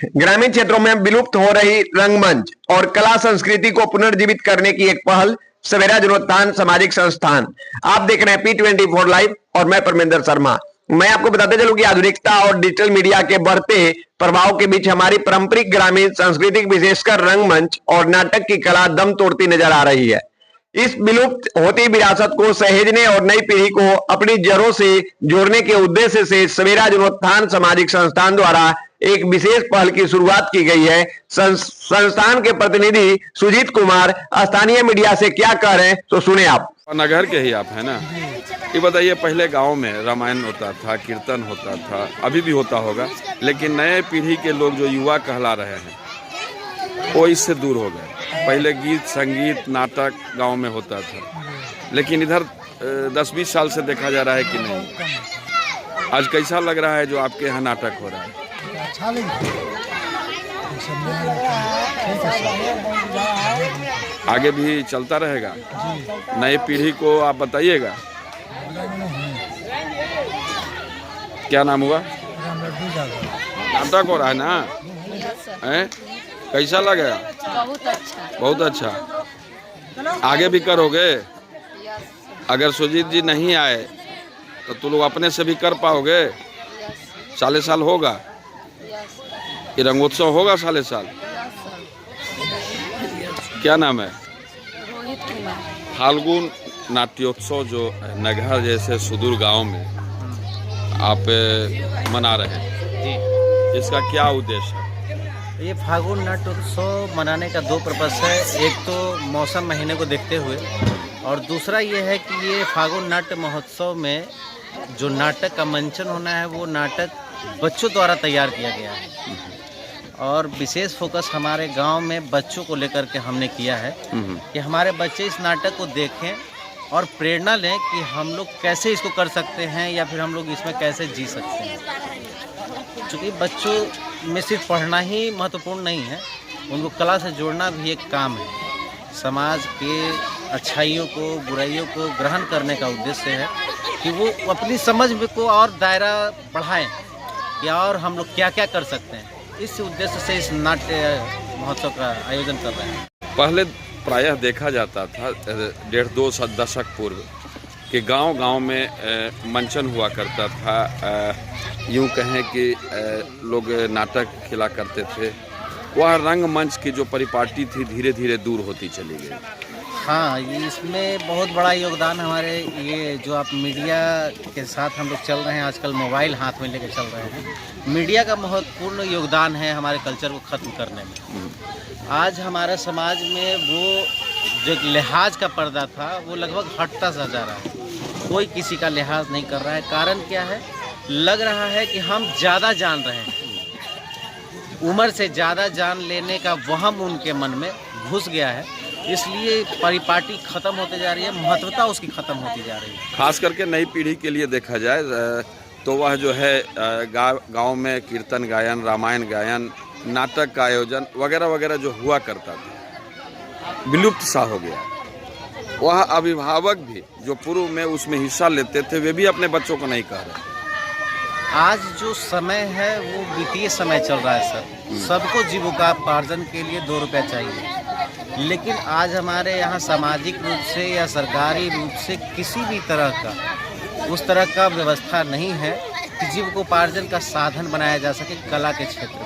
ग्रामीण क्षेत्रों में विलुप्त हो रही रंगमंच और कला संस्कृति को पुनर्जीवित करने की एक पहल सवेरा जीर्णोत्थान सामाजिक संस्थान। आप देख रहे हैं P24 लाइव और मैं परमेंद्र शर्मा। मैं आपको बताते चलूं कि आधुनिकता और डिजिटल मीडिया के बढ़ते प्रभाव के बीच हमारी पारंपरिक ग्रामीण संस्कृति विशेषकर रंगमंच और नाटक की कला दम तोड़ती नजर आ रही है। इस विलुप्त होती विरासत को सहेजने और नई पीढ़ी को अपनी जड़ों से जोड़ने के उद्देश्य से सवेरा जीर्णोत्थान सामाजिक संस्थान द्वारा एक विशेष पहल की शुरुआत की गई है। संस्थान के प्रतिनिधि सुजीत कुमार स्थानीय मीडिया से क्या कह रहे हैं तो सुने आप। नगर के ही आप है ना, ये बताइए, पहले गांव में रामायण होता था, कीर्तन होता था, अभी भी होता होगा, लेकिन नए पीढ़ी के लोग जो युवा कहला रहे हैं वो इससे दूर हो गए। पहले गीत संगीत नाटक गांव में होता था, लेकिन इधर 10-20 साल से देखा जा रहा है कि नहीं। आज कैसा लग रहा है जो आपके यहाँ नाटक हो रहा है? अच्छा आगे भी चलता रहेगा? नई पीढ़ी को आप बताइएगा। क्या नाम हुआ? नाटक हो रहा है ना? हैं? कैसा लगेगा? बहुत अच्छा। बहुत अच्छा। आगे भी करोगे? अगर सुजीत जी नहीं आए तो तुम लोग अपने से भी कर पाओगे? साले साल होगा ये रंगोत्सव, होगा साले साल। क्या नाम है? रोहित कुमार। फाल्गुन नाट्योत्सव जो नगर जैसे सुदूर गांव में आप मना रहे हैं, इसका क्या उद्देश्य है? ये फाल्गुन नाट्योत्सव मनाने का 2 पर्पस है। एक तो मौसम महीने को देखते हुए, और दूसरा ये है कि ये फाल्गुन नाट्य महोत्सव में जो नाटक का मंचन होना है वो नाटक बच्चों द्वारा तैयार किया गया है, और विशेष फोकस हमारे गांव में बच्चों को लेकर के हमने किया है कि हमारे बच्चे इस नाटक को देखें और प्रेरणा लें कि हम लोग कैसे इसको कर सकते हैं या फिर हम लोग इसमें कैसे जी सकते हैं। क्योंकि बच्चों में सिर्फ पढ़ना ही महत्वपूर्ण नहीं है, उनको कला से जोड़ना भी एक काम है। समाज के अच्छाइयों को बुराइयों को ग्रहण करने का उद्देश्य है कि वो अपनी समझ को और दायरा बढ़ाएं कि और हम लोग क्या क्या कर सकते हैं। इस उद्देश्य से इस नाट्य महोत्सव का आयोजन कर रहे हैं। पहले प्रायः देखा जाता था 1.5-2 दशक पूर्व कि गांव-गांव में मंचन हुआ करता था। यूं कहें कि लोग नाटक खेला करते थे। वह रंगमंच की जो परिपाटी थी धीरे धीरे दूर होती चली गई। हाँ, इसमें बहुत बड़ा योगदान हमारे ये जो आप मीडिया के साथ हम लोग चल रहे हैं, आजकल मोबाइल हाथ में लेकर चल रहे हैं, मीडिया का महत्वपूर्ण योगदान है हमारे कल्चर को ख़त्म करने में। आज हमारे समाज में वो जो लिहाज का पर्दा था वो लगभग हटता सा जा रहा है। कोई किसी का लिहाज नहीं कर रहा है। कारण क्या है? लग रहा है कि हम ज़्यादा जान रहे हैं, उम्र से ज़्यादा जान लेने का वहम उनके मन में घुस गया है, इसलिए परिपाटी खत्म होते जा रही है, महत्वता उसकी खत्म होती जा रही है। खास करके नई पीढ़ी के लिए देखा जाए तो वह जो है गांव में कीर्तन गायन, रामायण गायन, नाटक का आयोजन वगैरह वगैरह जो हुआ करता था विलुप्त सा हो गया। वह अभिभावक भी जो पूर्व में उसमें हिस्सा लेते थे वे भी अपने बच्चों को नहीं कह रहे। आज जो समय है वो वित्तीय समय चल रहा है सर। सबको जीविकोपार्जन के लिए 2 रुपया चाहिए, लेकिन आज हमारे यहाँ सामाजिक रूप से या सरकारी रूप से किसी भी तरह का उस तरह का व्यवस्था नहीं है कि जीविकोपार्जन का साधन बनाया जा सके कला के क्षेत्र को।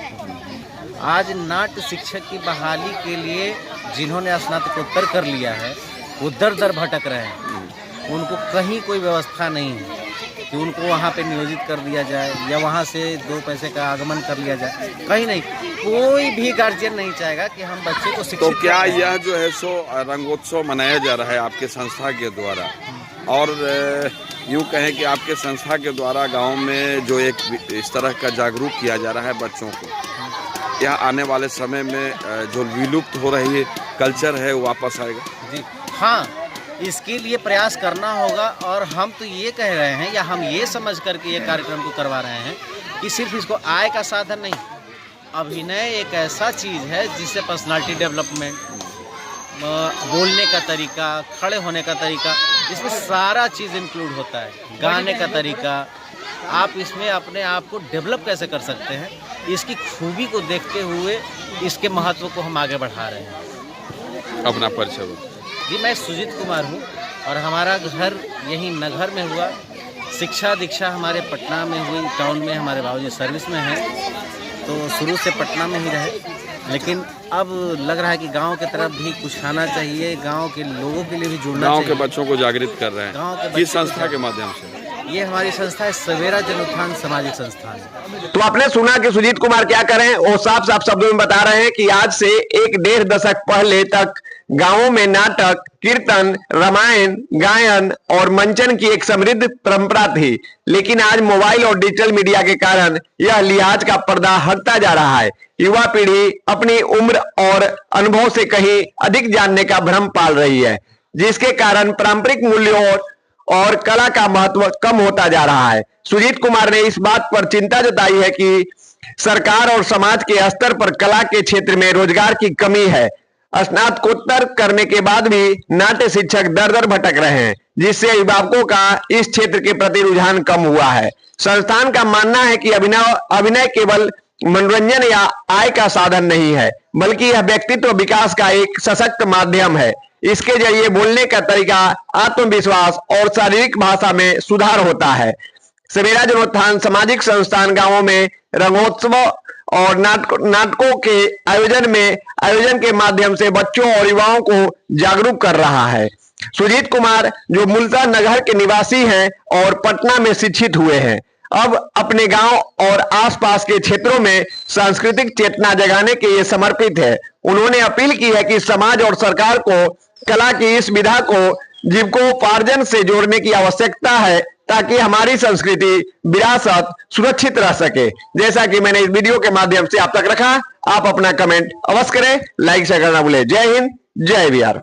आज नाट्य शिक्षक की बहाली के लिए जिन्होंने स्नातकोत्तर कर लिया है वो दर दर भटक रहे हैं। उनको कहीं कोई व्यवस्था नहीं है कि उनको वहाँ पे नियोजित कर दिया जाए या वहाँ से 2 पैसे का आगमन कर लिया जाए। कहीं नहीं, कोई भी गार्जियन नहीं चाहेगा कि हम बच्चे को शिक्षित। तो क्या यह जो है सो रंगोत्सव मनाया जा रहा है आपके संस्था के द्वारा, और यूं कहें कि आपके संस्था के द्वारा गांव में जो एक इस तरह का जागरूक किया जा रहा है बच्चों को, यह आने वाले समय में जो विलुप्त हो रही है कल्चर है वो वापस आएगा? जी हाँ, इसके लिए प्रयास करना होगा। और हम तो ये कह रहे हैं या हम ये समझ करके ये कार्यक्रम को करवा रहे हैं कि सिर्फ इसको आय का साधन नहीं, अभिनय एक ऐसा चीज़ है जिससे पर्सनालिटी डेवलपमेंट, बोलने का तरीका, खड़े होने का तरीका, इसमें सारा चीज़ इंक्लूड होता है। गाने का तरीका, आप इसमें अपने आप को डेवलप कैसे कर सकते हैं, इसकी खूबी को देखते हुए इसके महत्व को हम आगे बढ़ा रहे हैं। अपना परिचय बताइए। जी, मैं सुजीत कुमार हूँ और हमारा घर यहीं नगर में हुआ। शिक्षा दीक्षा हमारे पटना में हुई, टाउन में हमारे बाबूजी सर्विस में हैं, तो शुरू से पटना में ही रहे, लेकिन अब लग रहा है कि गांव की तरफ भी कुछ आना चाहिए, गांव के लोगों के लिए भी जुड़ना गांव चाहिए। के बच्चों को जागृत कर रहे गांव के हैं बच्चों किस को संस्था के माध्यम से? ये हमारी संस्था है सवेरा जनोत्थान सामाजिक संस्थान। तो आपने सुना कि सुजीत कुमार क्या करें, वो साफ साफ शब्दों में बता रहे हैं कि आज से 1-1.5 दशक पहले तक गांवों में नाटक, कीर्तन, रामायण, गायन और मंचन की एक समृद्ध परंपरा थी, लेकिन आज मोबाइल और डिजिटल मीडिया के कारण यह लिहाज का पर्दा हटता जा रहा है। युवा पीढ़ी अपनी उम्र और अनुभव से कहीं अधिक जानने का भ्रम पाल रही है, जिसके कारण पारंपरिक मूल्यों और कला का महत्व कम होता जा रहा है। सुजीत कुमार ने इस बात पर चिंता जताई है कि सरकार और समाज के स्तर पर कला के क्षेत्र में रोजगार की कमी है। स्नातकोत्तर करने के बाद भी नाट्य शिक्षक दर दर भटक रहे हैं, जिससे अभिभावकों का इस क्षेत्र के प्रति रुझान कम हुआ है। संस्थान का मानना है कि अभिनय केवल मनोरंजन या आय का साधन नहीं है, बल्कि यह व्यक्तित्व विकास का एक सशक्त माध्यम है। इसके जरिए बोलने का तरीका, आत्मविश्वास और शारीरिक भाषा में सुधार होता है। सवेरा जनोत्थान सामाजिक संस्थान गांवों में रंगोत्सव और नाटकों के आयोजन के माध्यम से बच्चों और युवाओं को जागरूक कर रहा है। सुजीत कुमार, जो मूलतः नगर के निवासी हैं और पटना में शिक्षित हुए हैं, अब अपने गांव और आसपास के क्षेत्रों में सांस्कृतिक चेतना जगाने के लिए समर्पित है। उन्होंने अपील की है कि समाज और सरकार को कला की इस विधा को जीविकोपार्जन से जोड़ने की आवश्यकता है, ताकि हमारी संस्कृति विरासत सुरक्षित रह सके। जैसा कि मैंने इस वीडियो के माध्यम से आप तक रखा, आप अपना कमेंट अवश्य करें, लाइक शेयर करना भूलें। जय हिंद, जय बिहार।